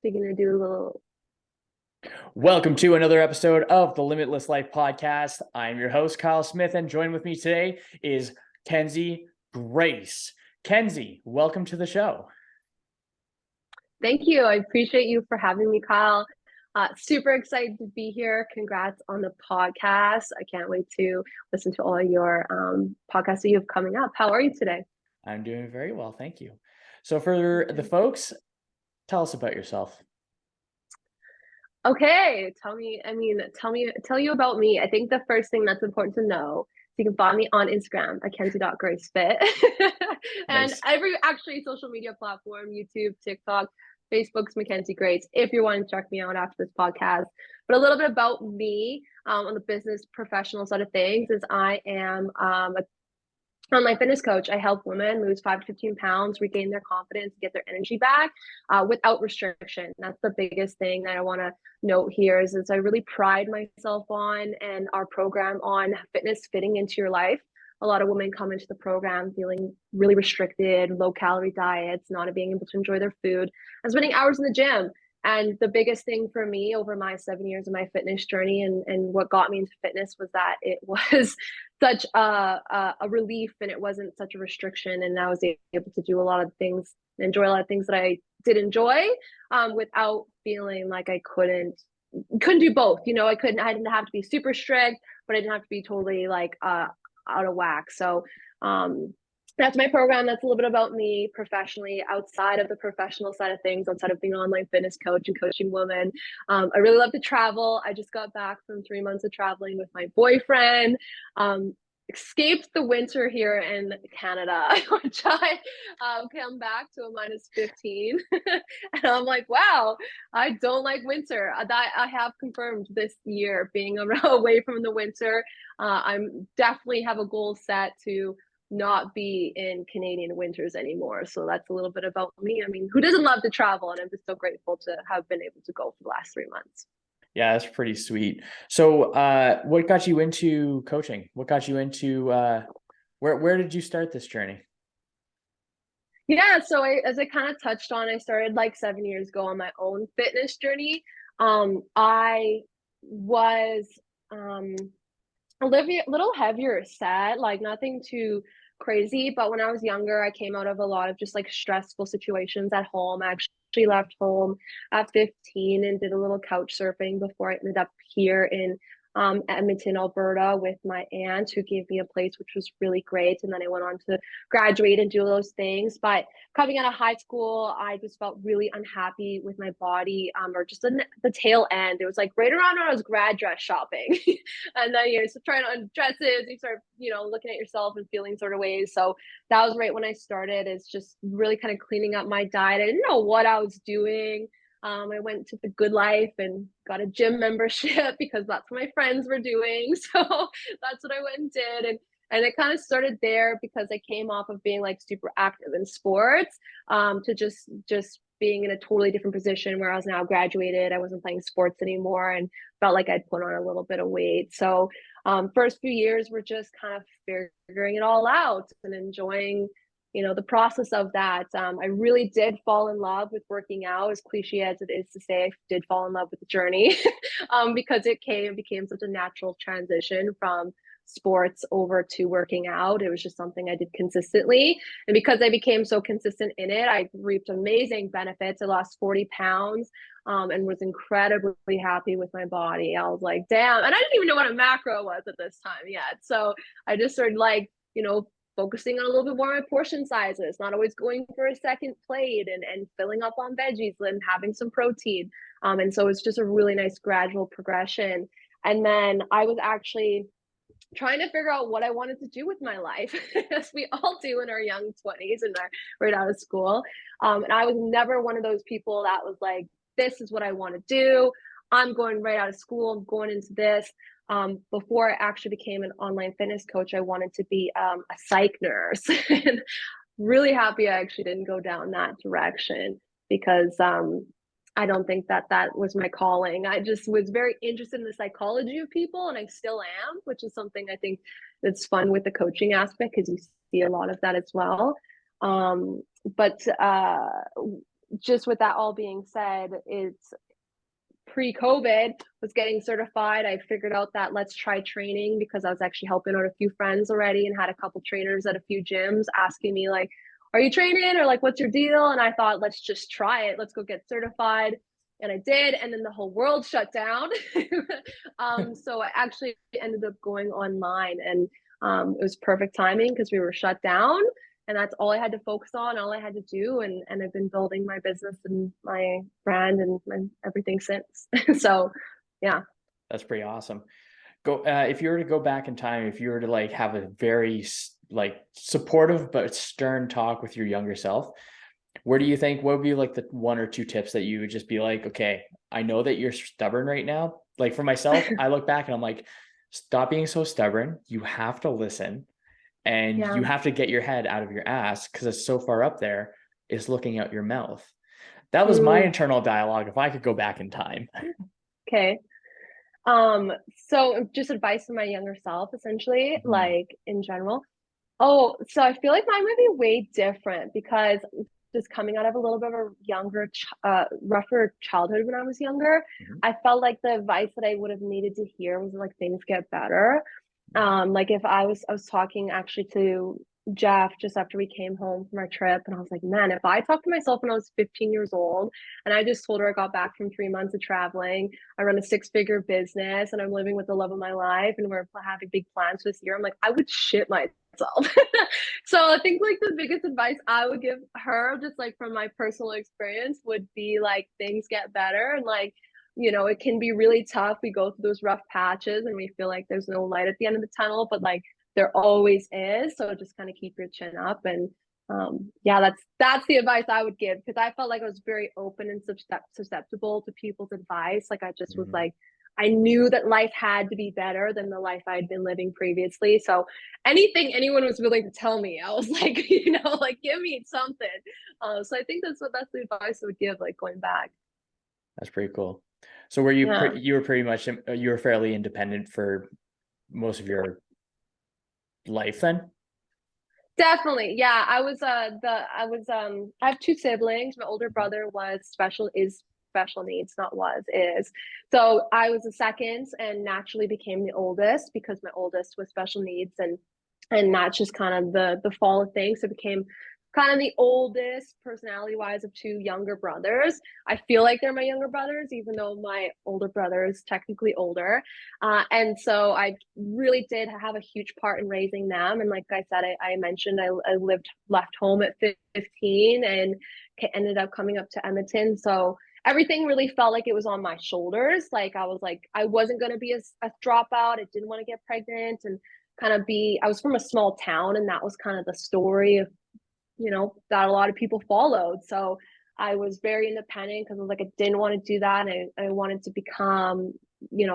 We're gonna do a little. Welcome to another episode of the Limitless Life Podcast. I'm your host, Kyle Smith, and joined with me today is Kenzie Grace. Kenzie, welcome to the show. Thank you. I appreciate you for having me, Kyle. Super excited to be here. Congrats on the podcast. I can't wait to listen to all your podcasts that you have coming up. How are you today? I'm doing very well, thank you. So for the folks, tell us about yourself. Okay, tell you about me. I think the first thing that's important to know, so you can find me on Instagram at kenzie.gracefit. And Nice. every actually social media platform, YouTube, TikTok, Facebook's Mackenzie Grace, if you're wanting to check me out after this podcast. But a little bit about me on the business professional side of things is I am a online fitness coach. I help women lose 5 to 15 pounds, regain their confidence, get their energy back without restriction. That's the biggest thing that I want to note here is I really pride myself on and our program on fitness fitting into your life. A lot of women come into the program feeling really restricted, low calorie diets, not being able to enjoy their food, and spending hours in the gym. And the biggest thing for me over my 7 years of my fitness journey and what got me into fitness was that it was such a relief and it wasn't such a restriction. And I was able to do a lot of things, enjoy a lot of things that I did enjoy without feeling like I couldn't do both. I didn't have to be super strict, but I didn't have to be totally like out of whack. So that's my program. That's a little bit about me professionally, outside of the professional side of things, outside of being an online fitness coach and coaching women. I really love to travel. I just got back from 3 months of traveling with my boyfriend. Escaped the winter here in Canada, which I come back to a minus 15. And I'm like, wow, I don't like winter. That I have confirmed this year being away from the winter. I'm definitely have a goal set to not be in Canadian winters anymore. So that's a little bit about me. I mean, who doesn't love to travel? And I'm just so grateful to have been able to go for the last 3 months. Yeah, that's pretty sweet. So what got you into coaching? What got you into where did you start this journey? Yeah, so as I kind of touched on, I started like 7 years ago on my own fitness journey. I was a little heavier set, like nothing too crazy. But when I was younger, I came out of a lot of just like stressful situations at home. I actually left home at 15 and did a little couch surfing before I ended up here in Edmonton, Alberta, with my aunt who gave me a place, which was really great. And then I went on to graduate and do those things. But coming out of high school, I just felt really unhappy with my body, or just the tail end. It was like right around when I was grad dress shopping. And then you're trying on dresses, you start, looking at yourself and feeling sort of ways. So that was right when I started, is just really kind of cleaning up my diet. I didn't know what I was doing. I went to the Good Life and got a gym membership because that's what my friends were doing. So that's what I went and did. And it kind of started there because I came off of being like super active in sports, to just being in a totally different position where I was now graduated. I wasn't playing sports anymore and felt like I'd put on a little bit of weight. So first few years were just kind of figuring it all out and enjoying, the process of that. I really did fall in love with working out, as cliche as it is to say. I did fall in love with the journey because it became such a natural transition from sports over to working out. It was just something I did consistently. And because I became so consistent in it, I reaped amazing benefits. I lost 40 pounds and was incredibly happy with my body. I was like, damn. And I didn't even know what a macro was at this time yet. So I just started focusing on a little bit more on my portion sizes, not always going for a second plate, and filling up on veggies and having some protein. And so it's just a really nice gradual progression. And then I was actually trying to figure out what I wanted to do with my life, as we all do in our young 20s and are right out of school. And I was never one of those people that was like, this is what I want to do. I'm going right out of school. I'm going into this. Before I actually became an online fitness coach, I wanted to be a psych nurse. And really happy I actually didn't go down that direction because I don't think that was my calling. I just was very interested in the psychology of people, and I still am, which is something I think that's fun with the coaching aspect because you see a lot of that as well. But just with that all being said, it's pre-COVID, was getting certified. I figured out that let's try training, because I was actually helping out a few friends already and had a couple trainers at a few gyms asking me like, are you training, or like, what's your deal? And I thought, let's just try it. Let's go get certified. And I did. And then the whole world shut down. So I actually ended up going online, and it was perfect timing because we were shut down, and that's all I had to focus on, all I had to do. And I've been building my business and my brand and everything since. So yeah. That's pretty awesome. If you were to go back in time, if you were to like have a very like supportive but stern talk with your younger self, where do you think, what would be like the one or two tips that you would just be like, okay, I know that you're stubborn right now. Like for myself, I look back and I'm like, stop being so stubborn. You have to listen, and Yeah. you have to get your head out of your ass, because it's so far up there, it's looking out your mouth. That was my Mm, internal dialogue if I could go back in time. okay. So just advice for my younger self, essentially, Mhm. like in general. Oh, so I feel like mine would be way different, because just coming out of a little bit of a rougher childhood when I was younger, Mhm. I felt like the advice that I would have needed to hear was like, things get better. Like if I was talking actually to Jeff just after we came home from our trip, and I was like, man, if I talked to myself when I was 15 years old and I just told her I got back from 3 months of traveling, I run a six-figure business, and I'm living with the love of my life, and we're having big plans this year, I'm like, I would shit myself. So I think like the biggest advice I would give her, just like from my personal experience, would be like, things get better. And like, it can be really tough. We go through those rough patches and we feel like there's no light at the end of the tunnel, but like there always is. So just kind of keep your chin up. And yeah, that's the advice I would give, because I felt like I was very open and susceptible to people's advice. Like I just was Mhm. like, I knew that life had to be better than the life I'd been living previously. So anything anyone was willing to tell me, I was like, like, give me something. So I think that's the advice I would give, like going back. That's pretty cool. So were you Yeah. you were pretty much you were fairly independent for most of your life then? Definitely. Yeah. I have two siblings. My older Mhm. brother is special needs, not was, is. So I was the second and naturally became the oldest, because my oldest was special needs, and that's just kind of the fall of things. So it became kind of the oldest personality wise of two younger brothers. I feel like they're my younger brothers, even though my older brother is technically older. And so I really did have a huge part in raising them. And like I said, I mentioned I left home at 15 and ended up coming up to Edmonton. So everything really felt like it was on my shoulders. Like I was like, I wasn't going to be a dropout. I didn't want to get pregnant and kind of I was from a small town, and that was kind of the story of, that a lot of people followed. So I was very independent, because I was like, I didn't want to do that. And I wanted to become,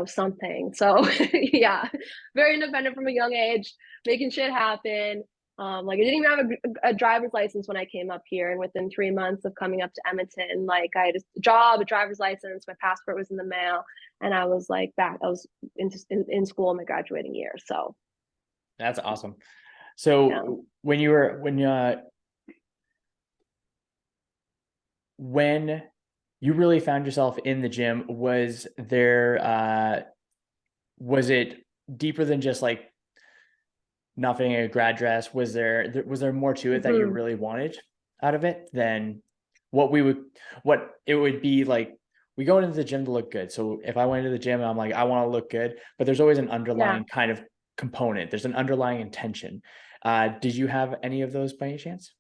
something. So yeah, very independent from a young age, making shit happen. Like I didn't even have a driver's license when I came up here, and within 3 months of coming up to Edmonton, like I had a job, a driver's license, my passport was in the mail, and I was like back. I was in school in my graduating year. So That's awesome. yeah. So when you really found yourself in the gym, was it deeper than just like not fitting a grad dress? Was there more to it that you Mm-hmm. really wanted out of it than what we would what it would be like? We go into the gym to look good. So if I went into the gym and I'm like, I want to look good, but there's always an Yeah. underlying kind of component. There's an underlying intention. Did you have any of those by any chance?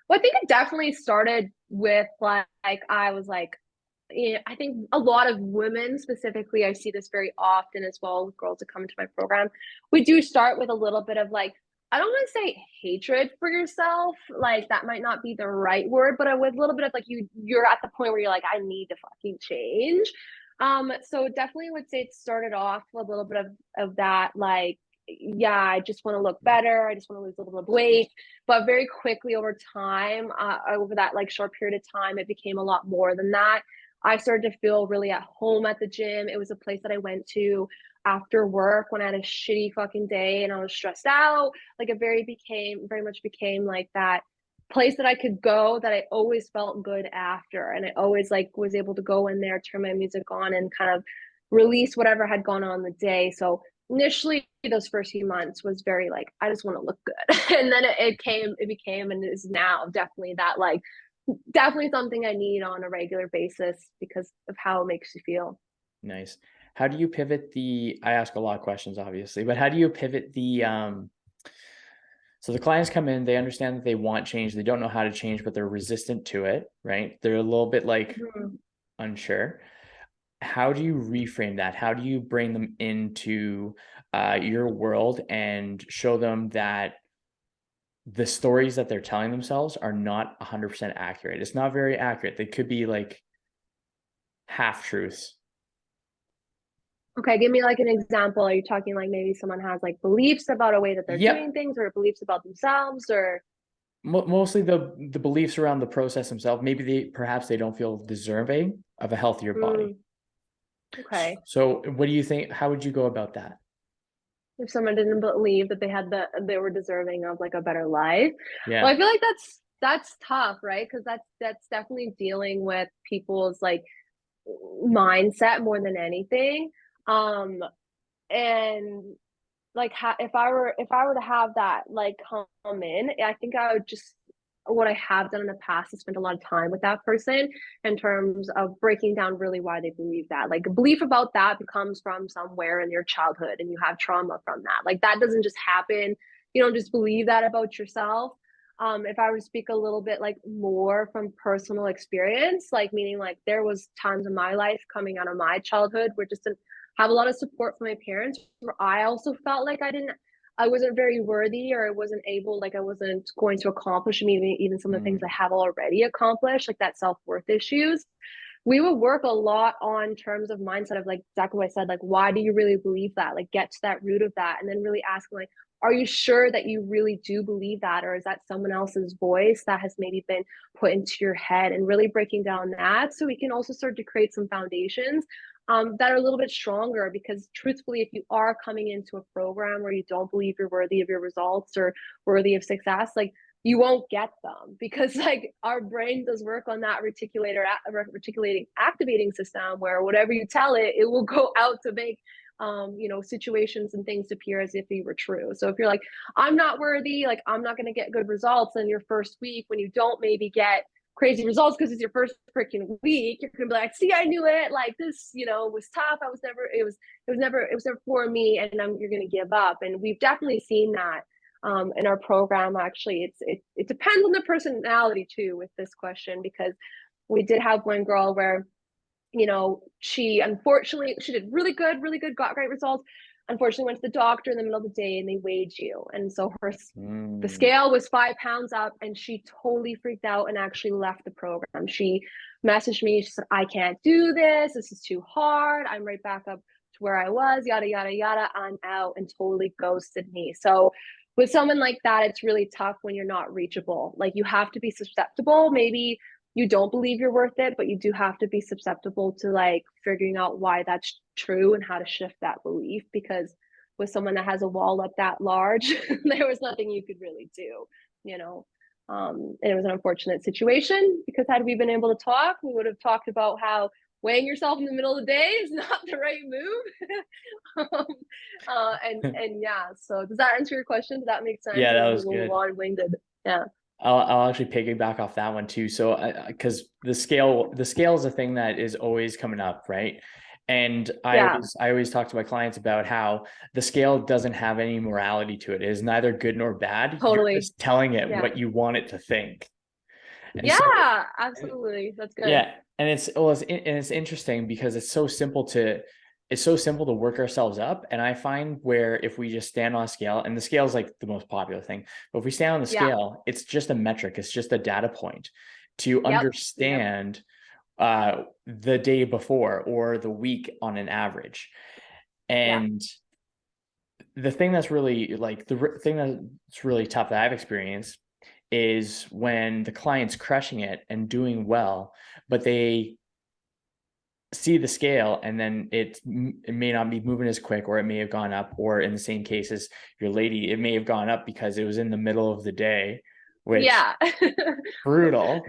Well, I think it definitely started with like I was like, I think a lot of women specifically, I see this very often as well with girls that come into my program. We do start with a little bit of like, I don't want to say hatred for yourself, like that might not be the right word, but with a little bit of like, you're at the point where you're like, I need to fucking change. So definitely would say it started off with a little bit of that, like, yeah, I just want to look better. I just want to lose a little bit of weight. But very quickly over time, over that like short period of time, it became a lot more than that. I started to feel really at home at the gym. It was a place that I went to after work when I had a shitty fucking day and I was stressed out. Like it very much became like that place that I could go that I always felt good after. And I always like was able to go in there, turn my music on and kind of release whatever had gone on the day. So initially those first few months was very like, I just want to look good. And then it became and is now definitely that like definitely something I need on a regular basis because of how it makes you feel. Nice. How do you pivot I ask a lot of questions, obviously, but how do you pivot so the clients come in, they understand that they want change. They don't know how to change, but they're resistant to it, right? They're a little bit like unsure. How do you reframe that? How do you bring them into your world and show them that the stories that they're telling themselves are not 100% accurate? It's not very accurate. They could be like half truths. Okay, give me like an example. Are you talking like maybe someone has like beliefs about a way that they're doing Yep. things or beliefs about themselves or Mostly the beliefs around the process themselves. Maybe perhaps they don't feel deserving of a healthier body. okay. So what do you think? How would you go about that? If someone didn't believe that they were deserving of like a better life. Well, Yeah. I feel like that's tough, right? Because that's definitely dealing with people's like mindset more than anything. Um and like if I were to have that like come in, I think I would just what I have done in the past is spend a lot of time with that person in terms of breaking down really why they believe that. Like a belief about that comes from somewhere in your childhood and you have trauma from that. Like that doesn't just happen. You don't just believe that about yourself. If I were to speak a little bit like more from personal experience, like meaning like there was times in my life coming out of my childhood where just didn't have a lot of support from my parents where I also felt like I wasn't very worthy or I wasn't able, like I wasn't going to accomplish even some of the things I have already accomplished, like that self-worth issues. We would work a lot on terms of mindset of like exactly what I said, like why do you really believe that? Like get to that root of that and then really ask like, are you sure that you really do believe that? Or is that someone else's voice that has maybe been put into your head and really breaking down that so we can also start to create some foundations that are a little bit stronger because truthfully if you are coming into a program where you don't believe you're worthy of your results or worthy of success like you won't get them because like our brain does work on that reticulating activating system where whatever you tell it it will go out to make situations and things appear as if they were true. So if you're like I'm not worthy, like I'm not going to get good results in your first week when you don't maybe get crazy results because it's your first freaking week, you're gonna be like, see, I knew it. Like this, was tough. It was never for me, and you're gonna give up. And we've definitely seen that in our program. Actually, it depends on the personality too with this question because we did have one girl where she unfortunately she did really good, got great results. Unfortunately, went to the doctor in the middle of the day and they weighed you, and so the scale was 5 pounds up, and she totally freaked out and actually left the program. She messaged me. She said, "I can't do this. This is too hard. I'm right back up to where I was. Yada yada yada. I'm out," and totally ghosted me. So with someone like that, it's really tough when you're not reachable. Like you have to be susceptible. Maybe you don't believe you're worth it, but you do have to be susceptible to like figuring out why that's true and how to shift that belief. Because with someone that has a wall up that large, there was nothing you could really do, you know. And it was an unfortunate situation because had we been able to talk, we would have talked about how weighing yourself in the middle of the day is not the right move. And yeah, so does that answer your question? Does that make sense? Yeah, It that was a was little good. long-winded. Yeah. I'll actually piggyback off that one too. So, because the scale is a thing that is always coming up, right? And Yeah, I always talk to my clients about how the scale doesn't have any morality to it. It is neither good nor bad. You're totally. just telling it Yeah. what you want it to think. And so, Yeah, absolutely. That's good. yeah, and it's interesting because it's so simple to work ourselves up. And I find where if we just stand on a scale, and the scale is like the most popular thing, but if we stand on the Yeah. scale, it's just a metric, it's just a data point to Yep. Yep. understand the day before or the week on an average. Yeah. And the thing that's really like thing that's really tough that I've experienced is when the client's crushing it and doing well, but they see the scale and then it may not be moving as quick, or it may have gone up, or in the same case as your lady, it may have gone up because it was in the middle of the day which Yeah. brutal,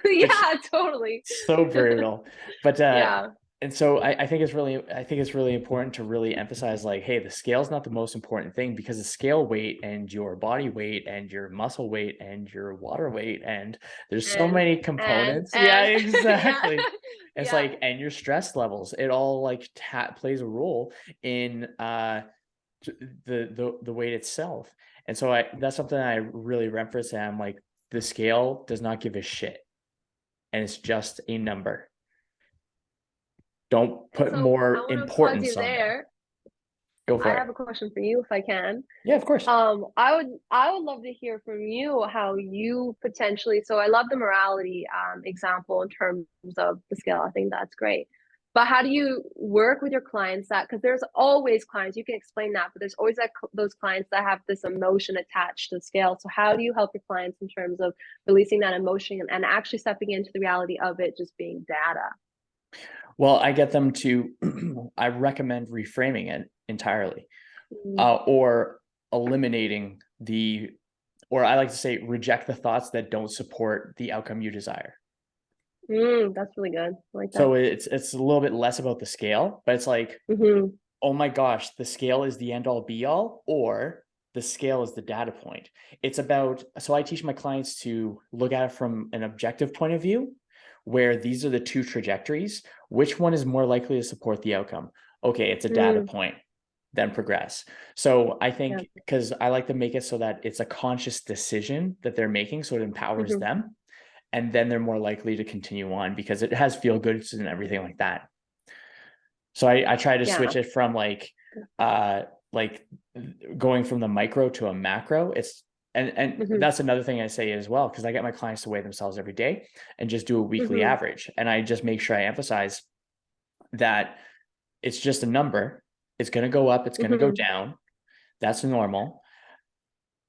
which Yeah, totally. so brutal. But Yeah. and so I think it's really important to really emphasize like, hey, the scale is not the most important thing, because the scale weight and your body weight and your muscle weight and your water weight, and there's so And many components. Yeah, yeah. exactly. It's Yeah. like, and your stress levels, it all like plays a role in the weight itself. And so that's something I really reference, and I'm like, the scale does not give a shit, and it's just a number. Don't And put so I more want to pause you importance on there. there. Go I for have it. a question for you if I can. Yeah, of course. I would love to hear from you how you potentially, so I love the morality example in terms of the scale. I think that's great. But how do you work with your clients that, because there's always clients, you can explain that, but there's always those clients that have this emotion attached to the scale. So how do you help your clients in terms of releasing that emotion and actually stepping into the reality of it just being data? Well, I get them to, I recommend reframing it entirely, Mm, or eliminating or I like to say, reject the thoughts that don't support the outcome you desire. that's really good. I like that. So it's a little bit less about the scale, but it's like, Hmm. oh my gosh, the scale is the end all be all, or the scale is the data point. It's about, so I teach my clients to look at it from an objective point of view, where these are the two trajectories. Which one is more likely to support the outcome? Okay, it's a data Mm, point, then progress. So I yeah. think, because I like to make it so that it's a conscious decision that they're making, so it empowers Hmm. them. And then they're more likely to continue on, because it has feel goods and everything like that. So I try to Yeah. switch it from like going from the micro to a macro. It's and Hmm. that's another thing I say as well, because I get my clients to weigh themselves every day and just do a weekly Hmm. average. And I just make sure I emphasize that it's just a number. It's going to go up, it's going to go Hmm. down. That's normal.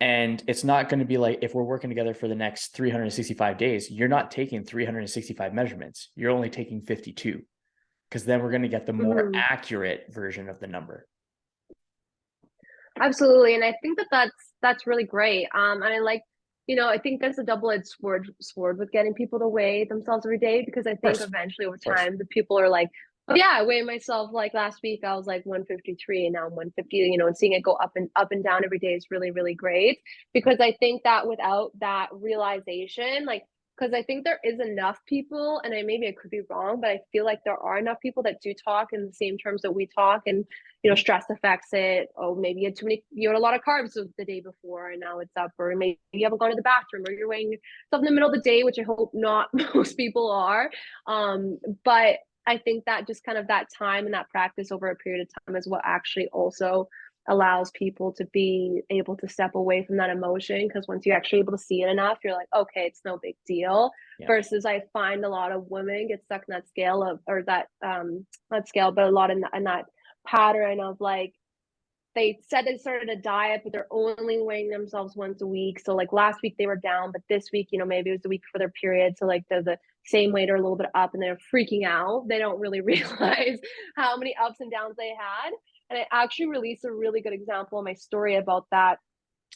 And it's not going to be like, if we're working together for the next 365 days, you're not taking 365 measurements. You're only taking 52, because then we're going to get the more Hmm. accurate version of the number. Absolutely, and I think that that's really great. And I like, I think there's a double-edged sword with getting people to weigh themselves every day, because I think Course, eventually over of course. time the people are like, oh yeah, I weigh myself, like last week I was like 153 and now I'm 150, and seeing it go up and down every day is really, really great. Because I think that without that realization, like, because I think there is enough people, and maybe I could be wrong, but I feel like there are enough people that do talk in the same terms that we talk, and stress affects it. Oh, maybe you had a lot of carbs the day before and now it's up, or maybe you haven't gone to the bathroom, or you're weighing yourself in the middle of the day, which I hope not most people are. But I think that just kind of that time and that practice over a period of time is what actually also allows people to be able to step away from that emotion, because once you're actually able to see it enough, you're like, okay, it's no big deal. Yeah. Versus I find a lot of women get stuck in that scale of, or that not scale, but a lot in that pattern of like, they said they started a diet, but they're only weighing themselves once a week. So like last week they were down, but this week, maybe it was the week for their period. So like they're the same weight or a little bit up, and they're freaking out. They don't really realize how many ups and downs they had. And I actually released a really good example in my story about that.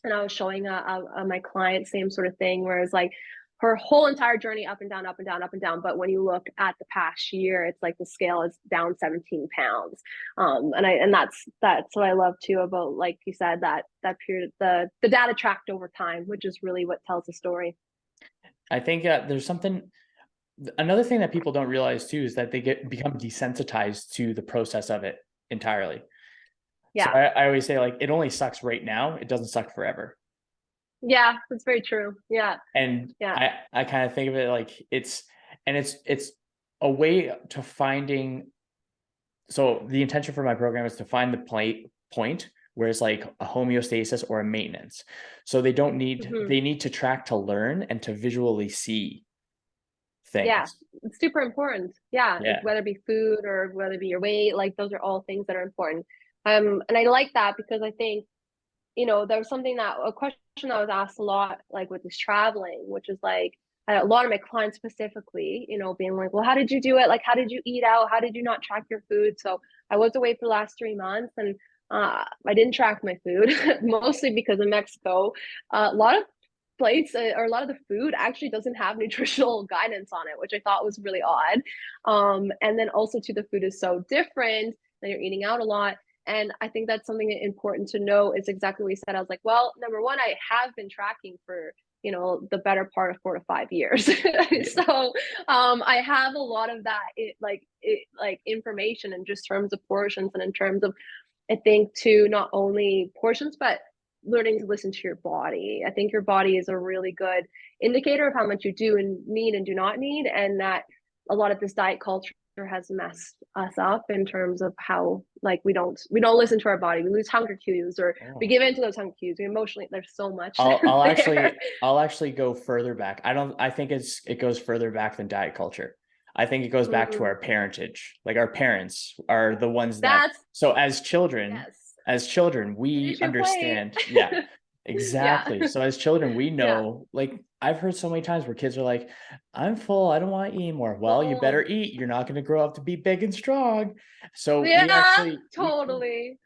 And I was showing my client same sort of thing, where it's like her whole entire journey up and down, up and down, up and down. But when you look at the past year, it's like the scale is down 17 pounds. And that's what I love too about, like you said, that period, the data tracked over time, which is really what tells the story. I think there's another thing that people don't realize too, is that they become desensitized to the process of it entirely. So Yeah. I always say, like, it only sucks right now. It doesn't suck forever. Yeah, that's very true. Yeah. And Yeah. I kind of think of it like it's a way to finding. So the intention for my program is to find the point where it's like a homeostasis or a maintenance. So Hmm. they need to track to learn and to visually see Yeah, things. it's super important. Yeah, Yeah. whether it be food or whether it be your weight, like those are all things that are important. And I like that because I think, there was a question I was asked a lot, like with this traveling, which is like, a lot of my clients specifically, being like, well, how did you do it? Like, how did you eat out? How did you not track your food? So I was away for the last 3 months, and I didn't track my food, mostly because in Mexico, a lot of plates or a lot of the food actually doesn't have nutritional guidance on it, which I thought was really odd. And then also too, the food is so different and you're eating out a lot. And I think that's something important to know is exactly what you said. I was like, well, number one, I have been tracking for, the better part of 4 to 5 years. Yeah. So I have a lot of that like information in just terms of portions and in terms of, I think, to not only portions, but learning to listen to your body. I think your body is a really good indicator of how much you do and need and do not need. And that a lot of this diet culture has messed us up in terms of how like we don't listen to our body. We lose hunger cues or we Oh. give into those hunger cues. We emotionally there's so much I'll there. actually go further back. I think it goes further back than diet culture. I think it goes back to Mm, our parentage. Like our parents are the ones that, that's so yes. as children, we Finish your plate. understand. Yeah, Yeah. exactly. So as children, we Yeah. know, like I've heard so many times where kids are like, I'm full, I don't want to eat anymore. Well, you better Full. eat. You're not going to grow up to be big and strong. So Yeah, totally.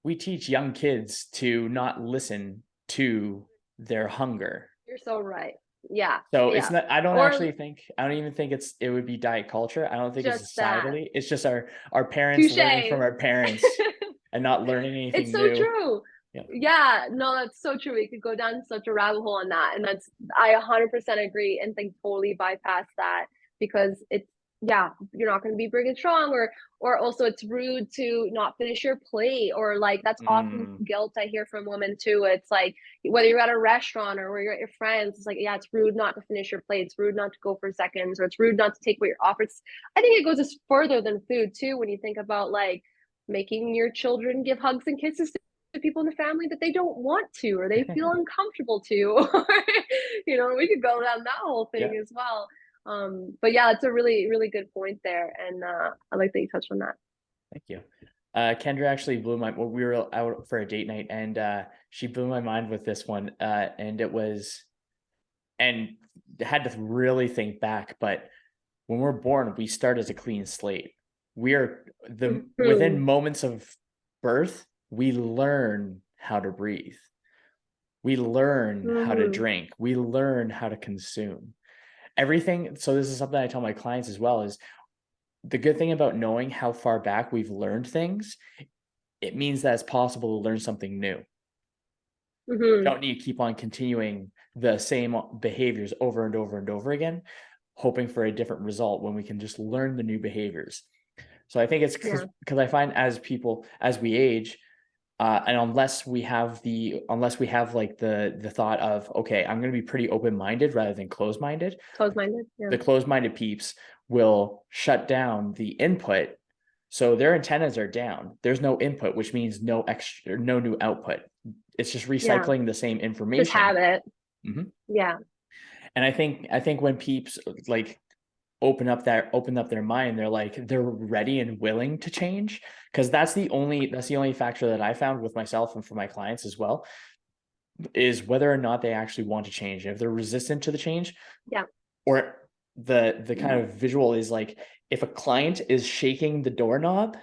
we teach young kids to not listen to their hunger. You're so right. Yeah. So it's Yeah. not, Or I don't even think it would be diet culture. I don't think it's just that. societally. It's just our parents learning from Touche. our parents and not learning It's anything so new. true. Yeah. Yeah, no, that's so true. We could go down such a rabbit hole on that. And I 100% agree and think totally bypass that because yeah, you're not going to be big and strong or also it's rude to not finish your plate or like that's often Mm, guilt I hear from women too. It's like whether you're at a restaurant or where you're at your friends, it's like, yeah, it's rude not to finish your plate. It's rude not to go for seconds or it's rude not to take what you're offered. I think it goes as further than food too when you think about like making your children give hugs and kisses to people in the family that they don't want to or they feel uncomfortable to or we could go down that whole yeah, thing as well. But yeah, it's a really really good point there and I like that you touched on that. thank you. Kendra actually blew my, well, we were out for a date night and she blew my mind with this one. And it was, and had to really think back, but when we're born, we start as a clean slate. We are within Mm-hmm. moments of birth, we learn how to breathe. We learn how to Mm-hmm. drink. We learn how to consume everything. So this is something I tell my clients as well is the good thing about knowing how far back we've learned things, it means that it's possible to learn something new. Mm-hmm. Don't need to keep on continuing the same behaviors over and over and over again, hoping for a different result when we can just learn the new behaviors. So I think it's Yeah, because I find as we age, and unless we have like the thought of, okay, I'm going to be pretty open-minded rather than closed-minded. close-minded. Yeah, The closed-minded peeps will shut down the input, so their antennas are down. There's no input, which means no new output. It's just yeah, recycling the same just information. habit. Mhm. Yeah. And I think when peeps like open up their mind, they're ready and willing to change, because that's the only factor that I found with myself and for my clients as well, is whether or not they actually want to change. If they're resistant to the change, Yeah. or the kind of visual is like if a client is shaking the doorknob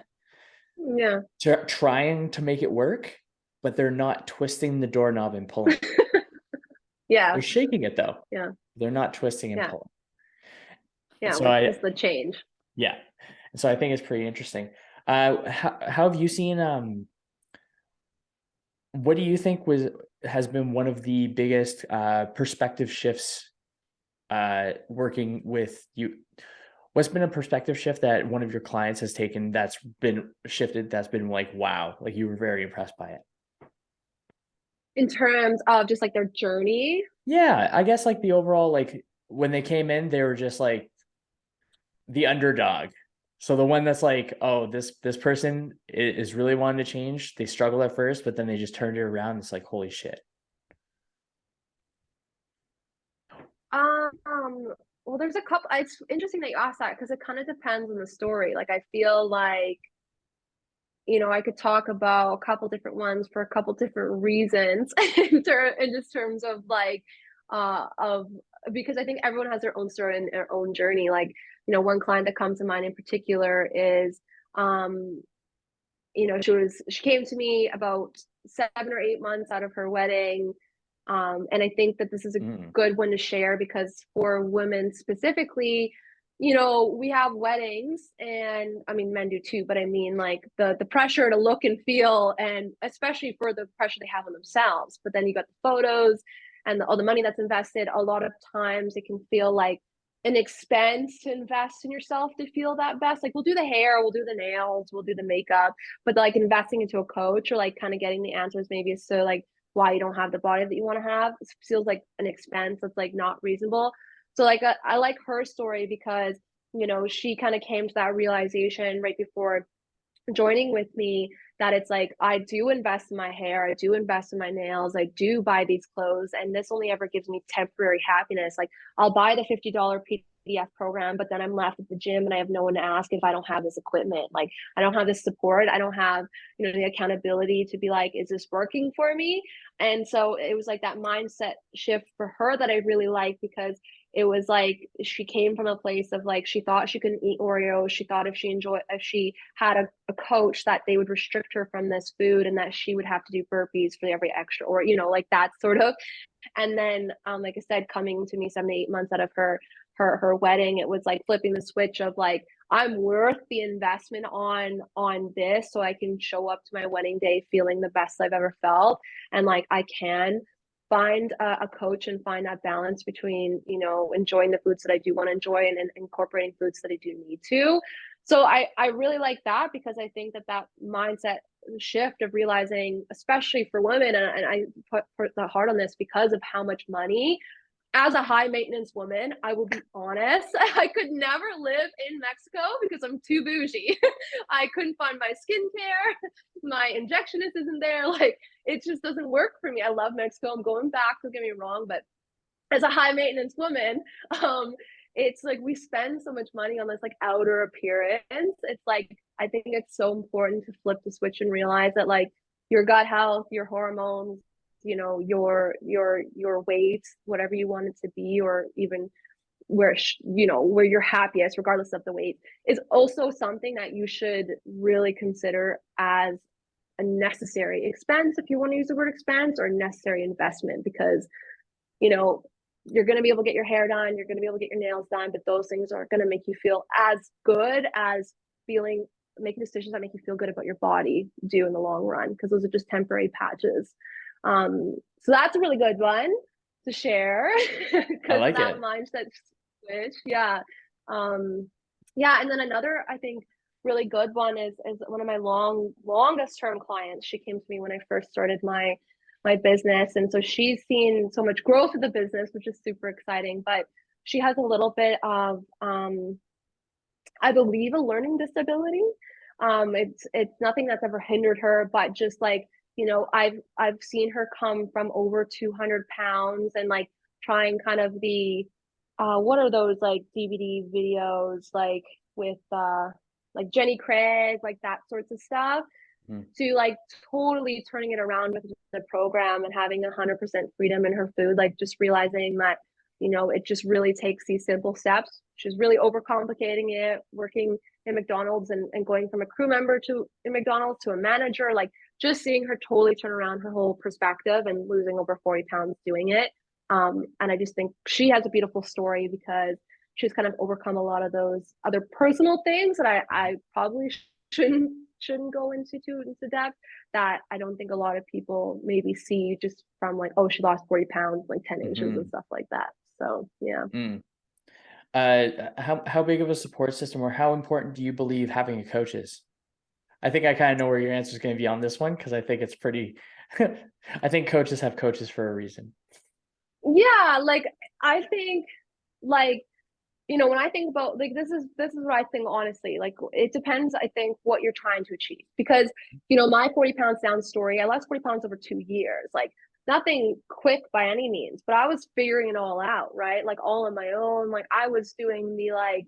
Yeah. trying to make it work, but they're not twisting the doorknob and pulling. Yeah. They're shaking it though. Yeah. They're not twisting and Yeah. pulling. Yeah, So which is the change. yeah. So I think it's pretty interesting. How have you seen what do you think has been one of the biggest perspective shifts working with you? What's been a perspective shift that one of your clients has taken that's been shifted, that's been like, wow, like you were very impressed by it? In terms of just like their journey. Yeah, I guess like the overall, like when they came in, they were just like the underdog. So the one that's like, oh, this person is really wanting to change. They struggled at first, but then they just turned it around. It's like, holy shit. Um, well, there's a couple. It's interesting that you asked that because it kind of depends on the story. Like, I feel like, I could talk about a couple different ones for a couple different reasons in just terms of like, of because I think everyone has their own story and their own journey. Like, one client that comes to mind in particular is, um, she came to me about 7 or 8 months out of her wedding. And I think that this is a good one to share because for women specifically, we have weddings, and I mean men do too, but I mean like the pressure to look and feel, and especially for the pressure they have on themselves. But then you got the photos and all the money that's invested. A lot of times it can feel like an expense to invest in yourself to feel that best. Like we'll do the hair, we'll do the nails, we'll do the makeup, but like investing into a coach or like kind of getting the answers maybe is so like why you don't have the body that you want to have. It feels like an expense that's like not reasonable. So like I like her story because she kind of came to that realization right before joining with me that it's like I do invest in my hair, I do invest in my nails, I do buy these clothes, and this only ever gives me temporary happiness. Like I'll buy the $50 PDF program, but then I'm left at the gym and I have no one to ask if I don't have this equipment. Like I don't have this support, I don't have the accountability to be like, is this working for me? And so it was like that mindset shift for her that I really like, because it was like she came from a place of like she thought she couldn't eat Oreos. She thought if she had a coach that they would restrict her from this food and that she would have to do burpees for every extra, or like that sort of. And then like I said, coming to me 7 to 8 months out of her wedding, it was like flipping the switch of like I'm worth the investment on this, so I can show up to my wedding day feeling the best I've ever felt, and like I can find a coach and find that balance between enjoying the foods that I do want to enjoy and incorporating foods that I do need to. So I really like that, because I think that mindset shift of realizing, especially for women, and I put the heart on this because of how much money, as a high maintenance woman, I will be honest, I could never live in Mexico because I'm too bougie. I couldn't find my skincare. My injectionist isn't there. Like it just doesn't work for me. I love Mexico. I'm going back, don't get me wrong, but as a high maintenance woman, it's like we spend so much money on this like outer appearance. It's like I think it's so important to flip the switch and realize that like your gut health, your hormones, your weight, whatever you want it to be, or even where you're happiest regardless of the weight, is also something that you should really consider as a necessary expense, if you want to use the word expense, or necessary investment, because you're going to be able to get your hair done, you're going to be able to get your nails done, but those things aren't going to make you feel as good as making decisions that make you feel good about your body do in the long run, because those are just temporary patches. So that's a really good one to share I because like that it. mindset switch. Yeah. Yeah. And then another, I think, really good one is one of my longest term clients. She came to me when I first started my business. And so she's seen so much growth of the business, which is super exciting, but she has a little bit of, I believe, a learning disability. It's nothing that's ever hindered her, but just like, I've seen her come from over 200 pounds and like trying kind of the, what are those like DVD videos, like with, like Jenny Craig, like that sorts of stuff, to like totally turning it around with the program and having 100% freedom in her food, like just realizing that it just really takes these simple steps. She's really overcomplicating it, working in McDonald's and going from a crew member to in McDonald's to a manager, like just seeing her totally turn around her whole perspective and losing over 40 pounds doing it. And I just think she has a beautiful story because she's kind of overcome a lot of those other personal things that I probably shouldn't go into into depth, that I don't think a lot of people maybe see just from like, oh, she lost 40 pounds, like 10 inches and stuff like that. So yeah. How big of a support system, or how important do you believe having a coach is? I think I kind of know where your answer is going to be on this one, because I think it's pretty. I think coaches have coaches for a reason. Yeah, like I think like when I think about like this is what I think honestly. Like it depends, I think, what you're trying to achieve. Because, my 40 pounds down story, I lost 40 pounds over 2 years. Like nothing quick by any means, but I was figuring it all out, right? Like all on my own. Like I was doing the like,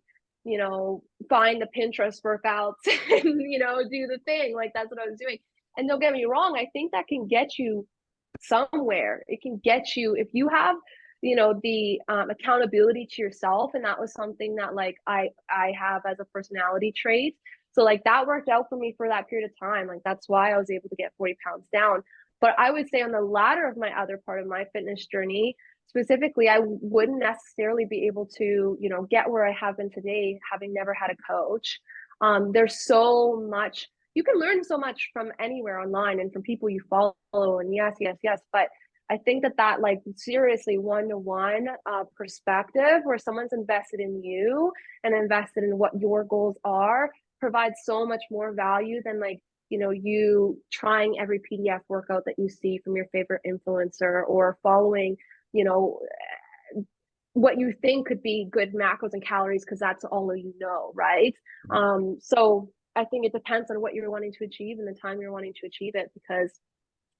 find the Pinterest workouts and do the thing. Like that's what I was doing. And don't get me wrong, I think that can get you somewhere. It can get you if you have the accountability to yourself, and that was something that like I have as a personality trait. So like that worked out for me for that period of time. Like that's why I was able to get 40 pounds down. But I would say on the latter of my other part of my fitness journey, specifically, I wouldn't necessarily be able to, get where I have been today, having never had a coach. There's so much, you can learn so much from anywhere online and from people you follow. And yes, yes, yes. But I think that like seriously one-to-one perspective where someone's invested in you and invested in what your goals are provides so much more value than like, you trying every PDF workout that you see from your favorite influencer or following, what you think could be good macros and calories because that's all right? So I think it depends on what you're wanting to achieve and the time you're wanting to achieve it, because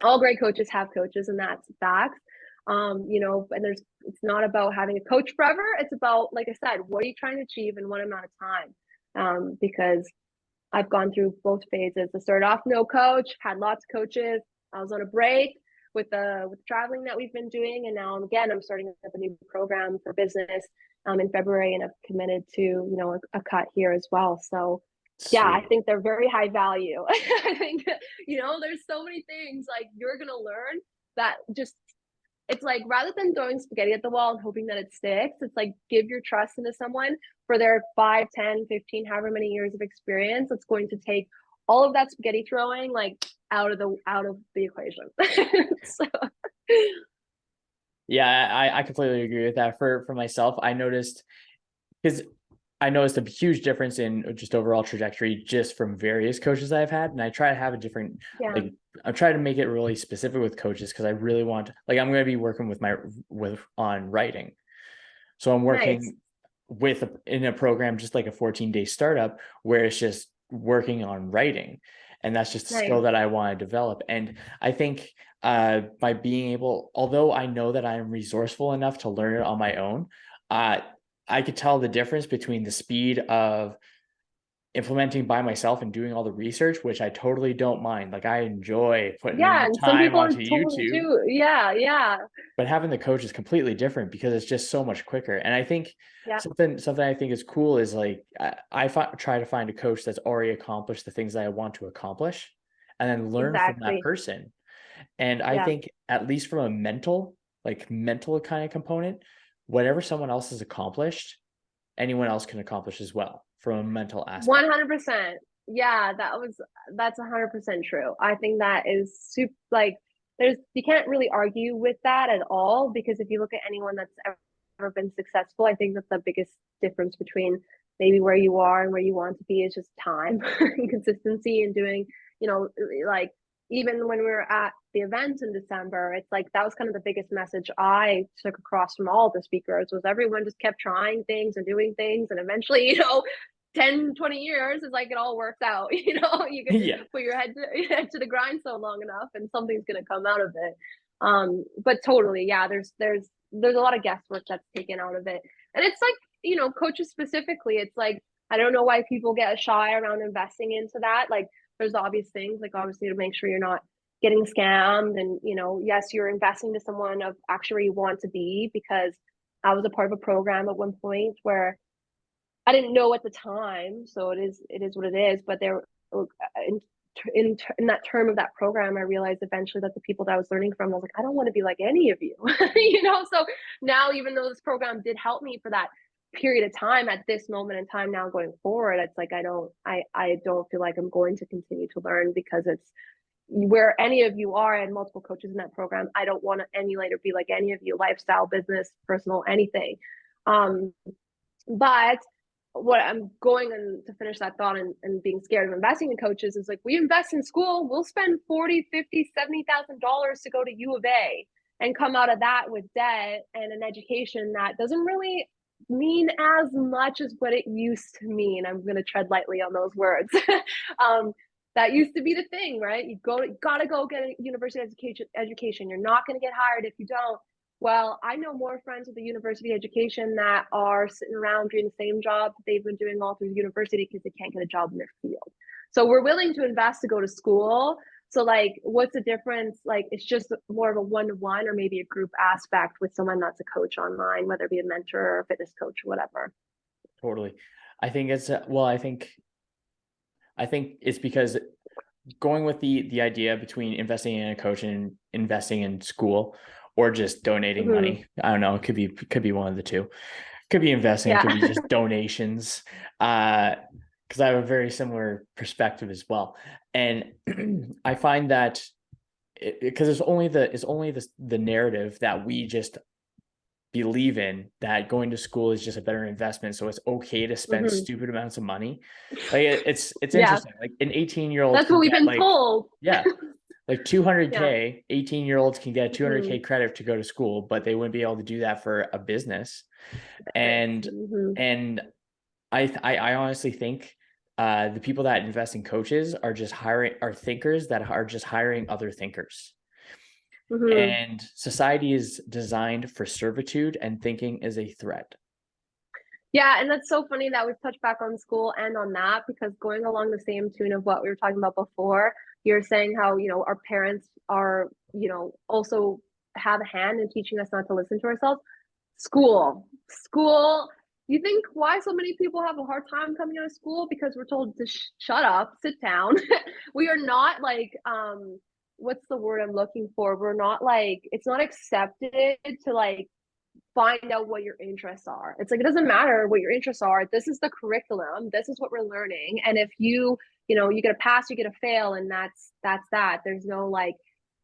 all great coaches have coaches, and that's facts. And it's not about having a coach forever. It's about, like I said, what are you trying to achieve in what amount of time? Because I've gone through both phases. I started off no coach, had lots of coaches. I was on a break with the traveling that we've been doing, and now I'm starting up a new program for business in February, and I've committed to a cut here as well. So yeah, I Sweet. think they're very high value. I think there's so many things like you're gonna learn that just, it's like rather than throwing spaghetti at the wall and hoping that it sticks, it's like give your trust into someone for their 5, 10, 15, however many years of experience. It's going to take all of that spaghetti throwing like out of the equation. So Yeah, I completely agree with that. For myself, I noticed because I noticed a huge difference in just overall trajectory just from various coaches I've had. And I try to have a different, yeah, like, I'm trying to make it really specific with coaches because I really want, like, I'm going to be working on writing. So I'm nice. working in a program, just like a 14-day startup where it's just working on writing. And that's just a skill Nice. that I want to develop. And I think by being able, although I know that I am resourceful enough to learn it on my own, uh, I could tell the difference between the speed of implementing by myself and doing all the research, which I totally don't mind. Like I enjoy putting in Yeah, the and some time people onto totally YouTube, do. Yeah, yeah, but having the coach is completely different because it's just so much quicker. And I think yeah, something I think is cool is like try to find a coach that's already accomplished the things that I want to accomplish and then learn from that exactly. person. And I Yeah. think at least from a mental kind of component, whatever someone else has accomplished, anyone else can accomplish as well from a mental aspect. 100%. Yeah, that's 100% true. I think that is super, like, you can't really argue with that at all, because if you look at anyone that's ever been successful, I think that the biggest difference between maybe where you are and where you want to be is just time and consistency and doing, like, even when we were at the event in December, it's like that was kind of the biggest message I took across from all the speakers was everyone just kept trying things and doing things, and eventually, 10, 20 years is like it all works out. You can Yeah, put your head to the grind long enough and something's going to come out of it. But totally, yeah, there's a lot of guesswork that's taken out of it. And it's like, coaches specifically, it's like I don't know why people get shy around investing into that. Like there's obvious things, like obviously to make sure you're not getting scammed, and yes, you're investing to someone of actually where you want to be, because I was a part of a program at one point where I didn't know at the time, so it is what it is. But there, in, in that term of that program, I realized eventually that the people that I was learning from, I was like, I don't want to be like any of you, So now, even though this program did help me for that period of time, at this moment in time now going forward, it's like I don't feel like I'm going to continue to learn, because it's where any of you are, and multiple coaches in that program. I don't want to emulate or be like any of you, lifestyle, business, personal, anything. Um, but what I'm going on to finish that thought, and being scared of investing in coaches, is like, we invest in school, we'll spend 40, 50, $70,000 to go to U of A and come out of that with debt and an education that doesn't really mean as much as what it used to mean. I'm going to tread lightly on those words. um, that used to be the thing, right? Gotta go get a university education. You're not going to get hired if you don't. Well, I know more friends with a university education that are sitting around doing the same job that they've been doing all through university because they can't get a job in their field. So we're willing to invest to go to school. So like, what's the difference? Like, it's just more of a one-to-one or maybe a group aspect with someone that's a coach online, whether it be a mentor or a fitness coach or whatever. totally. I think it's well, I think it's because going with the idea between investing in a coach and investing in school, or just donating Mhm. money. I don't know. It could be one of the two. Could be investing. It Yeah. could be just donations. Because I have a very similar perspective as well, and I find that because it's only the narrative that we just believe in, that going to school is just a better investment, so it's okay to spend Mhm. stupid amounts of money. Like it's Yeah. interesting, like an 18-year-old That's what can we've get been like, told. yeah, like Yeah. 200K. 18-year-olds can get Mhm. 200K credit to go to school, but they wouldn't be able to do that for a business. and Mhm. and I honestly think the people that invest in coaches are thinkers that are just hiring other thinkers. Mhm. And society is designed for servitude, and thinking is a threat. Yeah, and that's so funny that we've touched back on school and on that, because going along the same tune of what we were talking about before, you're saying how, our parents are, also have a hand in teaching us not to listen to ourselves. School. You think why so many people have a hard time coming out of school? Because we're told to shut up, sit down. We are not like, what's the word I'm looking for? We're not like, it's not accepted to like find out what your interests are. It's like, it doesn't matter what your interests are. This is the curriculum. This is what we're learning. And if you get a pass, you get a fail, and that's that. There's no like,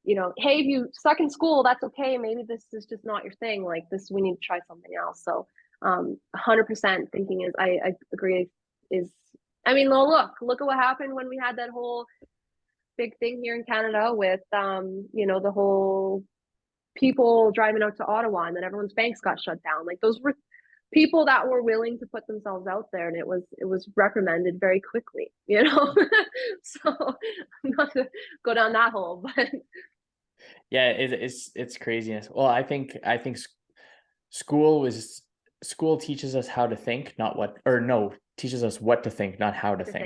hey, if you suck in school, that's okay. Maybe this is just not your thing. Like this, we need to try something else. So 100% thinking is, I agree, is, I mean, well, look at what happened when we had that whole big thing here in Canada with the whole people driving out to Ottawa, and then everyone's banks got shut down. Like those were people that were willing to put themselves out there, and it was reprimanded very quickly. So I'm not to go down that hole, but Yeah, it's craziness. Well, I think school teaches us how to think, not what, or no, teaches us what to think, not how to to think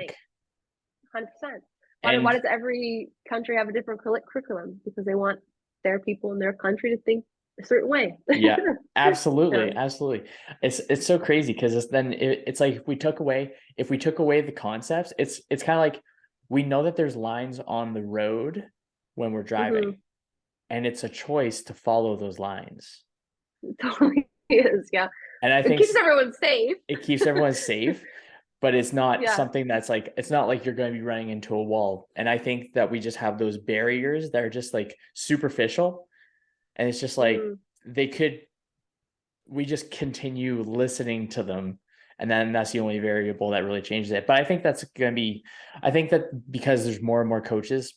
think. 100%. Why And does every country have a different curriculum? Because they want their people in their country to think a certain way. yeah, Yeah. absolutely, absolutely. It's so crazy because it's like if we took away the concepts, it's kind of like we know that there's lines on the road when we're driving, Hmm. and it's a choice to follow those lines. It totally is. Yeah. And I It think keeps everyone safe. it keeps everyone safe, but it's not Yeah. something that's like, it's not like you're going to be running into a wall. And I think that we just have those barriers that are just like superficial, and it's just like Hmm. they could we just continue listening to them, and then that's the only variable that really changes it. But I think that because there's more and more coaches,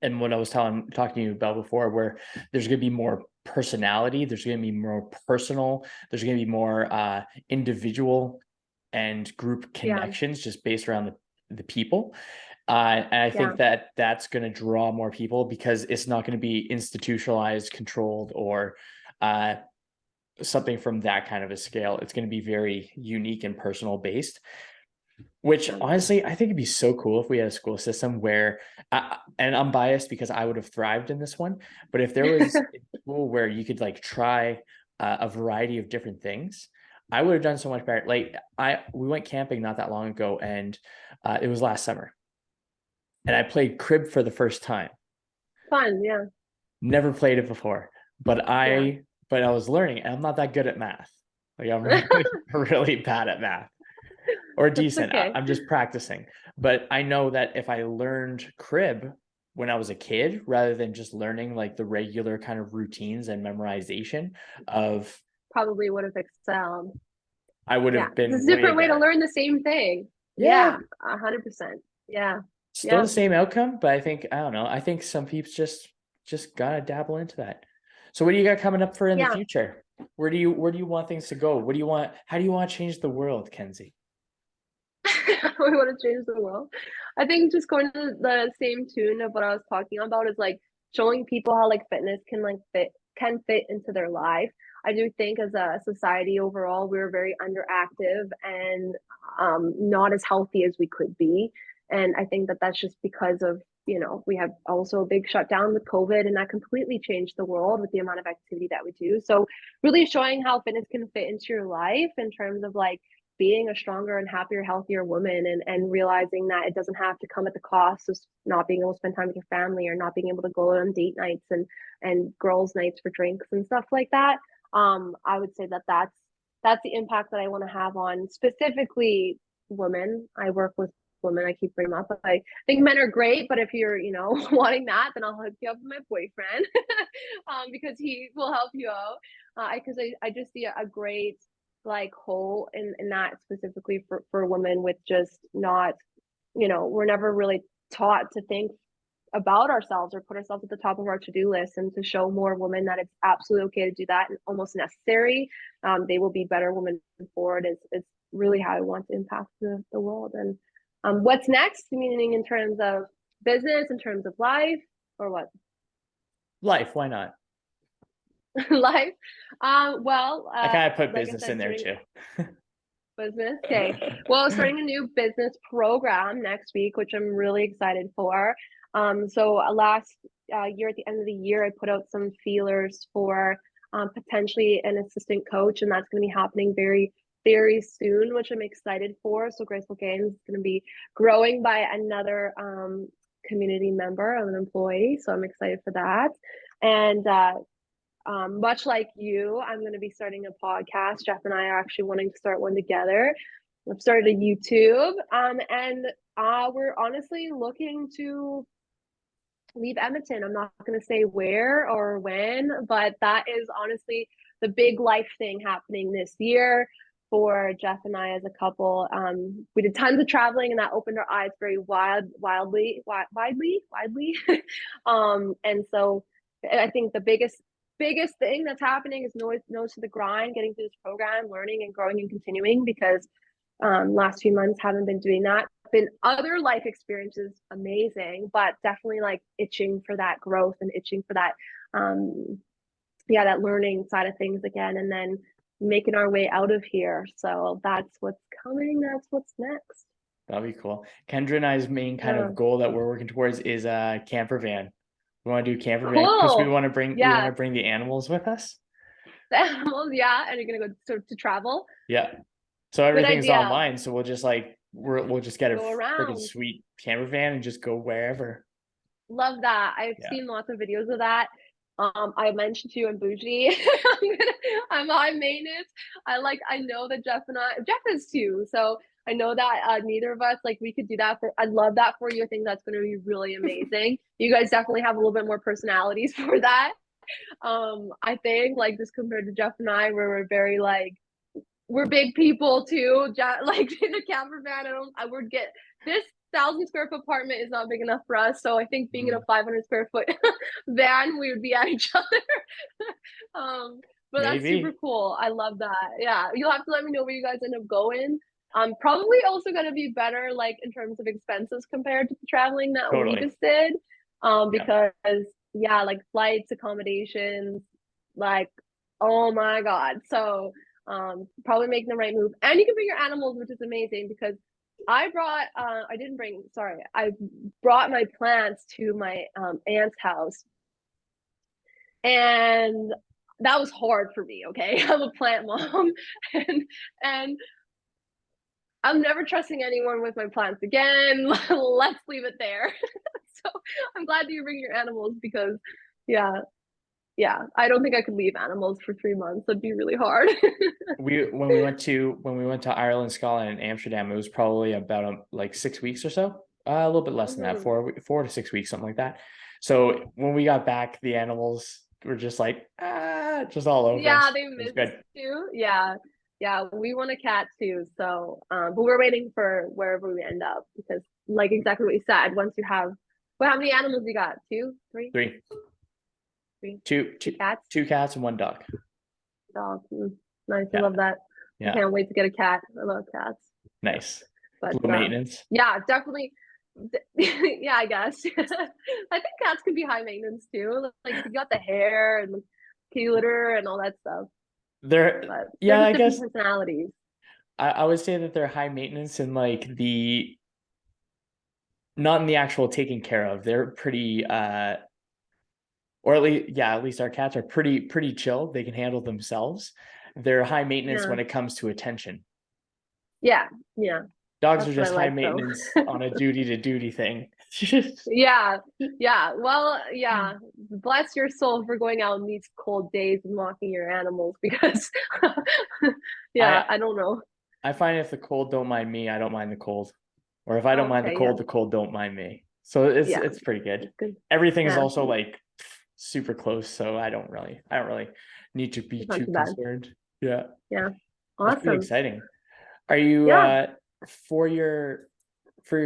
and what I was talking to you about before, where there's going to be more personality, there's going to be more personal, there's going to be more individual and group Yeah. connections just based around the people. And I Yeah. think that that's going to draw more people, because it's not going to be institutionalized, controlled, or uh, something from that kind of a scale. It's going to be very unique and personal based, which Yeah. honestly, I think it'd be so cool if we had a school system where, and I'm biased because I would have thrived in this one, but if there was a school where you could like try a variety of different things, I would have done so much better. Like we went camping not that long ago, and it was last summer, and I played crib for the first time. Fun. Yeah. Never played it before, but Yeah. I was learning, and I'm not that good at math. Like I'm really, really bad at math, or That's decent. okay. I'm just practicing. But I know that if I learned crib when I was a kid, rather than just learning like the regular kind of routines and memorization of, Probably would have excelled. I would Yeah. have It's been a way different way to better. learn the same thing. Yeah, Yeah. 100%. Yeah. still Yeah. the same outcome, but I don't know. I think some people just gotta dabble into that. So what do you got coming up for in the Yeah. future? Where do you want things to go? How do you want to change the world, Kenzie? We want to change the world. I think just going to the same tune of what I was talking about is like showing people how like fitness can fit into their life. I do think as a society overall, we're very underactive and not as healthy as we could be. And I think that that's just because of, we have also a big shutdown with COVID, and that completely changed the world with the amount of activity that we do. So really showing how fitness can fit into your life in terms of like being a stronger and happier, healthier woman, and realizing that it doesn't have to come at the cost of not being able to spend time with your family or not being able to go on date nights and girls' nights for drinks and stuff like that. I would say that that's the impact that I want to have on specifically women. I work with women. I keep bringing them up. I think men are great, but if you're, wanting that, then I'll hook you up with my boyfriend, because he will help you out. Because I just see a great like hole in that specifically for women with just not, we're never really taught to think about ourselves or put ourselves at the top of our to-do list, and to show more women that it's absolutely okay to do that and almost necessary. They will be better women forward is really how I want to impact the world. And what's next, meaning in terms of business, in terms of life, or what? Life, why not? Life. Well, I kind of put like business I said, in there too. business. Okay. Well, starting a new business program next week, which I'm really excited for. So last year, at the end of the year, I put out some feelers for potentially an assistant coach, and that's going to be happening very, very soon, which I'm excited for. So Graceful Gains is going to be growing by another community member of an employee. So I'm excited for that. And much like you, I'm going to be starting a podcast. Jeff and I are actually wanting to start one together. I've started a YouTube, and we're honestly looking to leave Edmonton. I'm not going to say where or when, but that is honestly the big life thing happening this year for Jeff and I as a couple. We did tons of traveling, and that opened our eyes very widely. And so I think the biggest thing that's happening is nose to the grind, getting through this program, learning and growing and continuing, because last few months haven't been doing that. Been other life experiences amazing, but definitely like itching for that growth and itching for that that learning side of things again, and then making our way out of here. So that's what's coming. That's what's next. That'll be cool. Kendra and I's main kind of goal that we're working towards is a camper van. We want to do camper van because we want to bring the animals with us. The animals, yeah, and you're gonna go to travel. Yeah. So everything's online. So we'll just we'll just get a freaking sweet camper van and just go wherever. Love that. I've seen lots of videos of that. I mentioned to you, I'm bougie. I'm high maintenance. I know that Jeff is too. So I know that neither of us, we could do that I'd love that for you. I think that's going to be really amazing. You guys definitely have a little bit more personalities for that. I think just compared to Jeff and I, where we're very we're big people too. In a camper van, I would get this 1,000 square foot apartment is not big enough for us. So I think being in a 500 square foot van, we would be at each other. But that's super cool. I love that. Yeah, you'll have to let me know where you guys end up going. Probably also going to be better in terms of expenses compared to the traveling that we just did. Because flights, accommodations, oh my God. So probably making the right move, and you can bring your animals, which is amazing, because I brought my plants to my aunt's house, and that was hard for me. Okay, I'm a plant mom, and I'm never trusting anyone with my plants again. Let's leave it there. So I'm glad that you bring your animals, because I don't think I could leave animals for 3 months. That'd be really hard. when we went to Ireland, Scotland, and Amsterdam, it was probably about 6 weeks or so. A little bit less than that, 4 to 6 weeks, something like that. So when we got back, the animals were just just all over. Yeah, they missed too. Yeah, we want a cat too. So, but we're waiting for wherever we end up, because exactly what you said. Once you have, how many animals you got? 2, 3? 3. 3. Two cats. 2 cats and 1 dog. Nice. I love that. I can't wait to get a cat. I love cats. Nice. But low maintenance. Yeah, definitely. Yeah, I guess. I think cats can be high maintenance too. You got the hair and kitty litter and all that stuff. I guess personalities. I would say that they're high maintenance in not in the actual taking care of. They're pretty or at least our cats are pretty chill. They can handle themselves. They're high maintenance when it comes to attention. Yeah. Yeah. Dogs are That's what I just high like though. maintenance on a duty to duty thing. Yeah. Yeah. Well, yeah. Bless your soul for going out in these cold days and walking your animals because yeah, I I don't know. I find if the cold don't mind me, I don't mind the cold. Or if I don't mind Okay, yeah. the cold don't mind me. So it's Yeah. it's pretty good. It's good. Everything is Yeah. also like super close, so I don't really need to be It's not too too bad. concerned. Yeah, Yeah. that's pretty Awesome. exciting. Are you Yeah. for your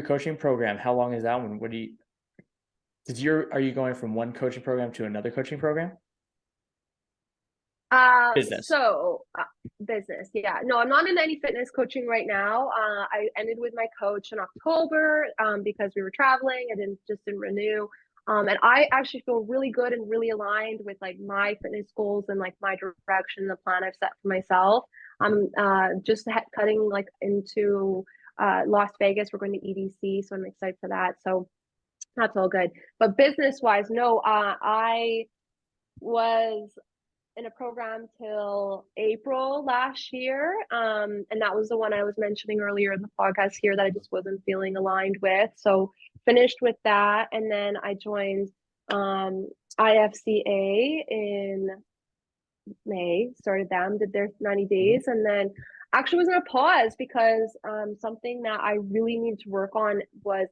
coaching program, how long is that one? What do you are you going from one coaching program to another coaching program? Business. Business. Yeah. No, I'm not in any fitness coaching right now. I ended with my coach in October because we were traveling. I didn't renew. And I actually feel really good and really aligned with like my fitness goals and like my direction, the plan I've set for myself. I'm just cutting like into Las Vegas. We're going to EDC, so I'm excited for that. So that's all good. But business wise, no, I was in a program till April last year. And that was the one I was mentioning earlier in the podcast here that I just wasn't feeling aligned with. So finished with that. And then I joined IFCA in May, started them, did their 90 Mhm. days, and then actually was in a pause because something that I really need to work on was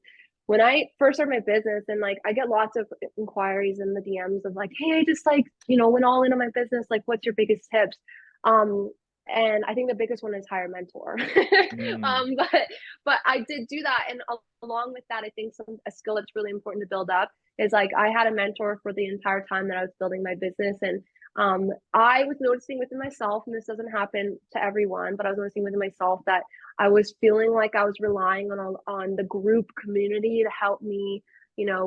when I first started my business, and like I get lots of inquiries in the DMs of like, hey, I just like, went all in on my business. Like, what's your biggest tips? Um, and I think the biggest one is hire a mentor. Mm, but I did do that, and along with that, I think a skill that's really important to build up is like I had a mentor for the entire time that I was building my business, and I was noticing within myself, and this doesn't happen to everyone, but I was noticing within myself that I was feeling like I was relying on the group community to help me,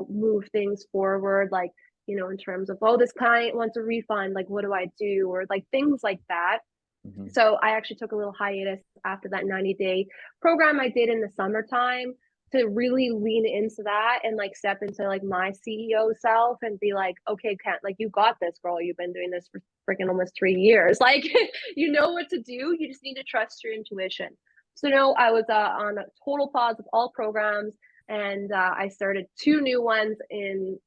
move things forward, like, in terms of, oh, this client wants a refund, like what do I do? Or like things like that. mhm. So I actually took a little hiatus after that 90-day program I did in the summertime to really lean into that and like step into like my CEO self and be like, okay, Kent, like you got this, girl. You've been doing this for freaking almost 3 years. Like, you know what to do. You just need to trust your intuition. So no, I was on a total pause of all programs, and I started two new ones in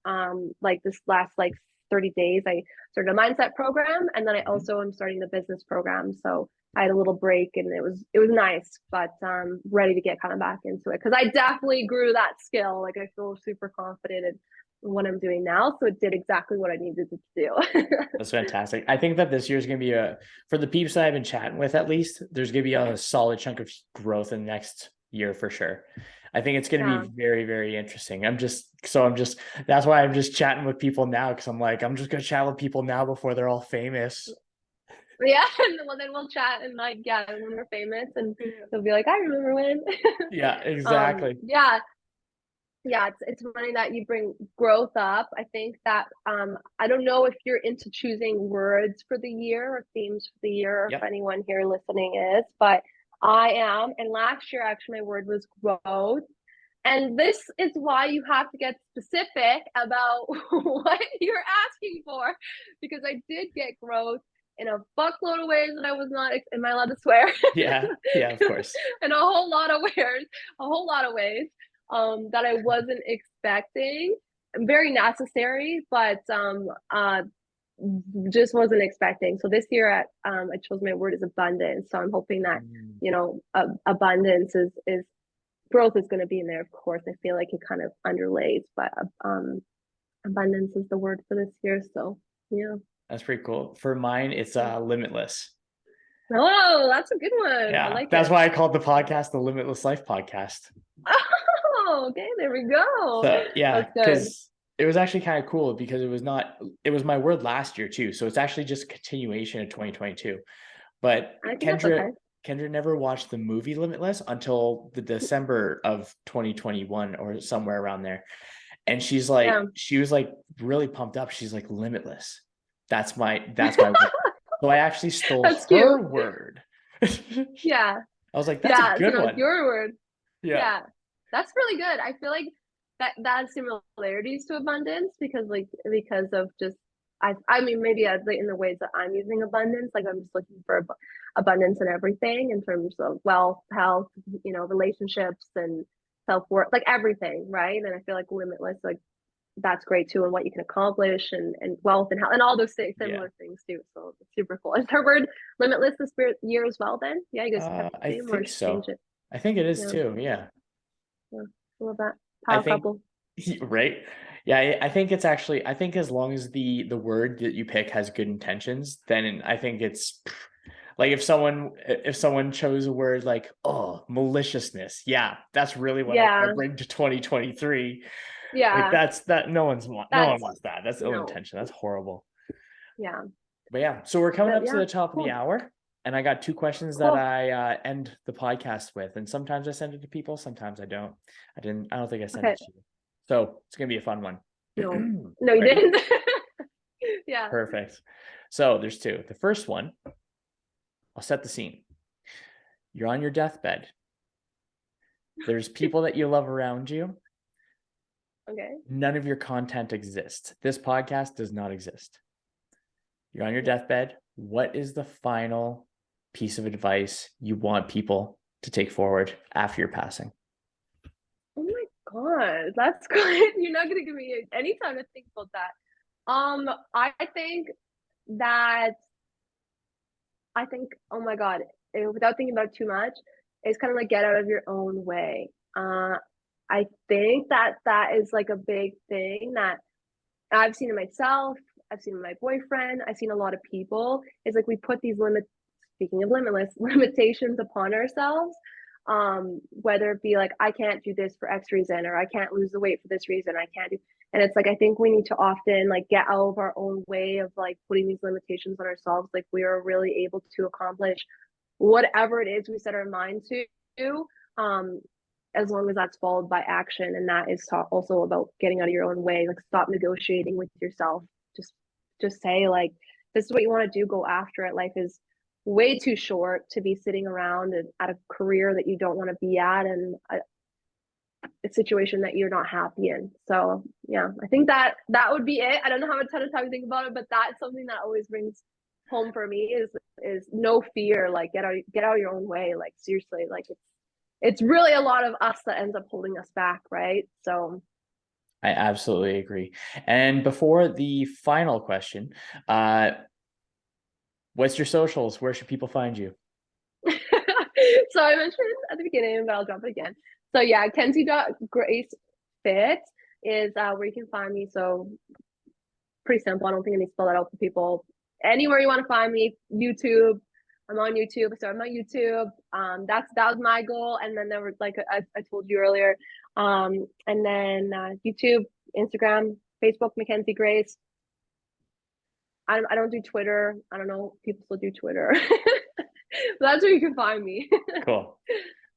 like this last like 30 days. I started a mindset program, and then I Mhm. also am starting the business program. So I had a little break, and it was nice, but ready to get kind of back into it because I definitely grew that skill. Like I feel super confident in what I'm doing now, so it did exactly what I needed it to do. That's fantastic. I think that this year is going to be for the peeps that I've been chatting with, at least, there's going to be a solid chunk of growth in the next year for sure. I think it's going to Yeah. be very, very interesting. That's why I'm just chatting with people now because I'm like, I'm just going to chat with people now before they're all famous. Yeah, and well, then we'll chat and like, yeah, when we're famous, and they'll be like, I remember when. Yeah, exactly. Yeah, yeah, it's funny that you bring growth up. I think that I don't know if you're into choosing words for the year or themes for the year, or if Yep. anyone here listening is, but I am. And last year, actually, my word was growth. And this is why you have to get specific about what you're asking for, because I did get growth in a fuckload of ways that I was not. Am I allowed to swear? Yeah. Yeah, of course. In a whole lot of ways, a whole lot of ways that I wasn't expecting. Very necessary, but just wasn't expecting. So this year, I chose my word is abundance. So I'm hoping that Mm. abundance is growth is going to be in there. Of course, I feel like it kind of underlays, but abundance is the word for this year. So yeah. That's pretty cool. For mine, it's limitless. Oh, that's a good one. I Yeah. like That's it. why I called the podcast the Limitless Life Podcast. Oh, okay, there we go. So yeah, That's good. because it was actually kind of cool because it was my word last year too. So it's actually just a continuation of 2022. But I think that's okay. Kendra never watched the movie Limitless until the December of 2021 or somewhere around there. And Yeah. she was like really pumped up. She's like, Limitless. That's my word. So I actually stole That's her cute. word. I Yeah. was like, that's a Yeah. So good no, it's one. your word. Yeah. Yeah. That's really good. I feel like that has similarities to abundance because of just I mean, maybe in the ways that I'm using abundance, like I'm just looking for abundance in everything in terms of wealth, health, relationships and self-worth, like everything, right? And I feel like limitless, like that's great too, and what you can accomplish and wealth and health and all those things, Yeah. similar things too. So it's super cool. Is her word limitless this year as well then? Yeah, you guys kept I the same or think change so. it? I think it is Yeah, too. Yeah. yeah. I love that. I Power think couple. right. Yeah, I think it's actually, I think as long as the word that you pick has good intentions, then I think it's like if someone chose a word like, oh, maliciousness, yeah, that's really what I want to Yeah, bring to 2023. Like yeah. no one That's wants that. That's ill no, intention. That's horrible. yeah. But yeah, so we're coming But up to yeah, the top of the cool. hour, and I got two questions that Cool. I end the podcast with, and sometimes I send it to people, sometimes I don't. I don't think I sent it Okay. to you, so it's gonna be a fun one. No. No, you Ready? didn't. Yeah. Perfect. So there's two. The first one, I'll set the scene. You're on your deathbed. There's people that you love around you. Okay. None of your content exists. This podcast does not exist. You're on your deathbed. What is the final piece of advice you want people to take forward after your passing? Oh my God, that's good. You're not gonna give me any time to think about that. I think that oh my God, without thinking about it too much, it's kind of like get out of your own way. I think that is like a big thing that I've seen in myself, I've seen in my boyfriend, I've seen a lot of people. It's like we put these speaking of limitless, limitations upon ourselves. Whether it be like, I can't do this for X reason, or I can't lose the weight for this reason, I can't do, and it's like, I think we need to often like get out of our own way of like putting these limitations on ourselves. Like we are really able to accomplish whatever it is we set our mind to. Um, as long as that's followed by action, and that is also about getting out of your own way. Like stop negotiating with yourself. Just say like, this is what you want to do, go after it. Life is way too short to be sitting around and at a career that you don't want to be at, and a situation that you're not happy in. So yeah, I think that would be it. I don't know how much ton of time to think about it, but that's something that always brings home for me is no fear. Like get out of your own way. Like seriously, like it's really a lot of us that ends up holding us back, right? So I absolutely agree. And before the final question, what's your socials? Where should people find you? so I mentioned at the beginning, but I'll drop it again. So yeah, Kenzie.GraceFit is where you can find me. So pretty simple. I don't think I need to spell that out for people. Anywhere you want to find me, YouTube. I'm on YouTube. So I'm on YouTube. That was my goal. And then there was like I told you earlier. And then YouTube, Instagram, Facebook, Mackenzie Grace. I don't do Twitter. I don't know. People still do Twitter. But that's where you can find me. Cool.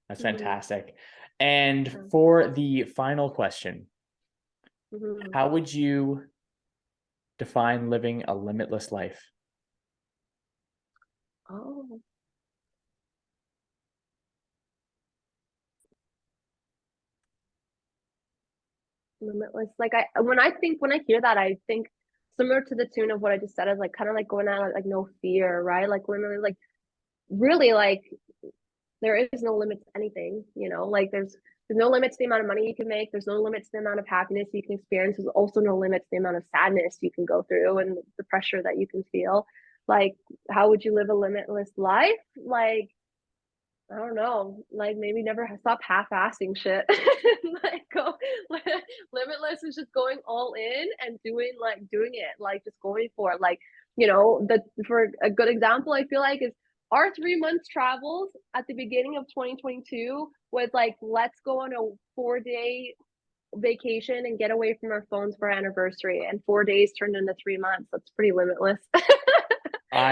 That's Mhm. fantastic. And Yeah. for the final question, Mhm. how would you define living a limitless life? Oh, limitless. Like when I hear that, I think similar to the tune of what I just said, is like kind of like going out like no fear, right? Like literally, like really, like there is no limit to anything. Like there's no limit to the amount of money you can make. There's no limit to the amount of happiness you can experience. There's also no limit to the amount of sadness you can go through and the pressure that you can feel. Like, how would you live a limitless life? Like, I don't know, like maybe never stop half-assing shit. Like go limitless is just going all in and doing it, like just going for it. Like, for a good example, I feel like is our 3 months travels at the beginning of 2022 was like, let's go on a 4-day vacation and get away from our phones for our anniversary. And 4 days turned into 3 months. That's pretty limitless. I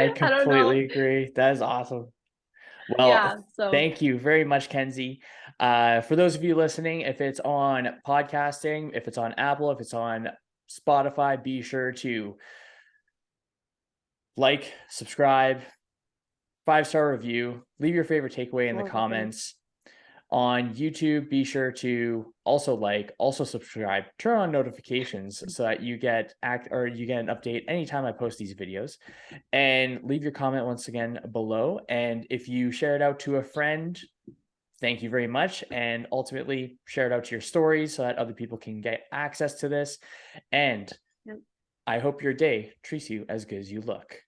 I don't know. completely agree. That is awesome. Well, Yeah. So thank you very much, Kenzie. For those of you listening, if it's on podcasting, if it's on Apple, if it's on Spotify, be sure to like, subscribe, 5-star review, leave your favorite takeaway in the oh, definitely. comments. On YouTube, be sure to also subscribe, turn on notifications so that you get an update anytime I post these videos, and leave your comment once again below. And if you share it out to a friend, thank you very much. And ultimately share it out to your stories so that other people can get access to this. And Yep. I hope your day treats you as good as you look.